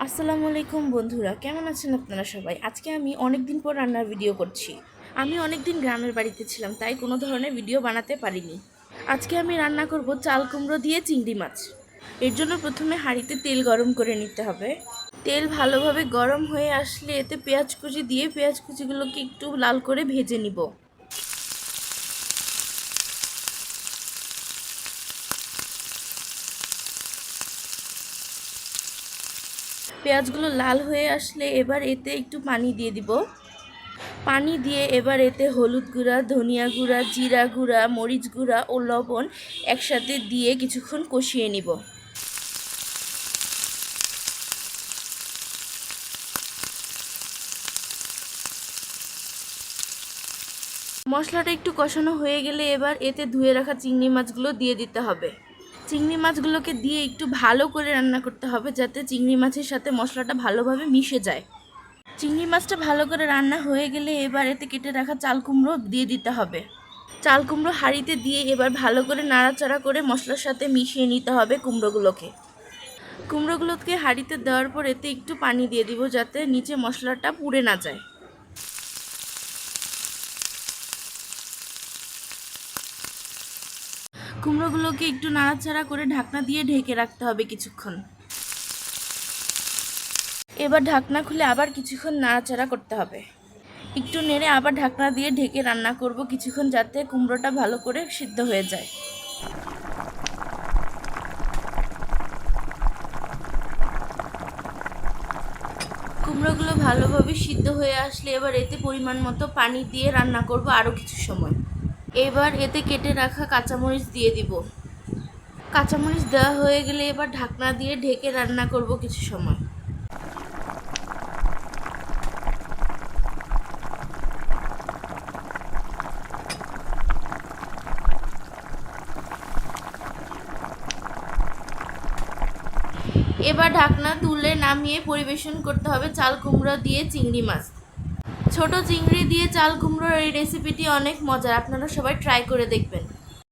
আসসালামু আলাইকুম বন্ধুরা, কেমন আছেন আপনারা সবাই? আজকে আমি অনেক দিন পর রান্নার ভিডিও করছি। আমি অনেক দিন গ্রামের বাড়িতে ছিলাম, তাই কোনো ধরনের ভিডিও বানাতে পারিনি। আজকে আমি রান্না করব চাল কুমড়ো দিয়ে চিংড়ি মাছ। এর জন্য প্রথমে হাঁড়িতে তেল গরম করে নিতে হবে। তেল ভালোভাবে গরম হয়ে আসলে এতে পেঁয়াজ কুচি দিয়ে পেঁয়াজ কুচিগুলোকে একটু লাল করে ভেজে নিব। পেঁয়াজগুলো লাল হয়ে আসলে এবার এতে একটু পানি দিয়ে দিব। পানি দিয়ে এবার এতে হলুদ গুঁড়া, ধনিয়া গুঁড়া, জিরা গুঁড়া, মরিচ গুঁড়া ও লবণ একসাথে দিয়ে কিছুক্ষণ কষিয়ে নিব। মশলাটা একটু কষানো হয়ে গেলে এবার এতে ধুয়ে রাখা চিংড়ি মাছগুলো দিয়ে দিতে হবে। চিংড়ি মাছগুলোকে দিয়ে একটু ভালো করে রান্না করতে হবে, যাতে চিংড়ি মাছের সাথে মশলাটা ভালোভাবে মিশে যায়। চিংড়ি মাছটা ভালো করে রান্না হয়ে গেলে এবার এতে কেটে রাখা চাল কুমড়ো দিয়ে দিতে হবে। চাল কুমড়ো হাঁড়িতে দিয়ে এবার ভালো করে নাড়াচাড়া করে মশলার সাথে মিশিয়ে নিতে হবে কুমড়োগুলোকে হাঁড়িতে দেওয়ার পর এতে একটু পানি দিয়ে দিব, যাতে নিচে মশলাটা পুড়ে না যায়। কুমড়োগুলোকে একটু নাড়াচাড়া করে ঢাকনা দিয়ে ঢেকে রাখতে হবে কিছুক্ষণ। এবার ঢাকনা খুলে আবার কিছুক্ষণ নাড়াচাড়া করতে হবে। একটু নেড়ে আবার ঢাকনা দিয়ে ঢেকে রান্না করব কিছুক্ষণ, যাতে কুমড়োটা ভালো করে সিদ্ধ হয়ে যায়। কুমড়োগুলো ভালোভাবে সিদ্ধ হয়ে আসলে এবার এতে পরিমাণ মতো পানি দিয়ে রান্না করব আরও কিছু সময়। এবার এতে কেটে রাখা কাঁচামরিচ দিয়ে দিব। কাঁচামরিচ দেওয়া হয়ে গেলে এবার ঢাকনা দিয়ে ঢেকে রান্না করব কিছু সময়। এবার ঢাকনা তুলে নামিয়ে পরিবেশন করতে হবে চাল কুমড়ো দিয়ে চিংড়ি মাছ। ছোট চিংড়ি দিয়ে চাল কুমড়োর এই রেসিপিটি অনেক মজার, আপনারা সবাই ট্রাই করে দেখবেন।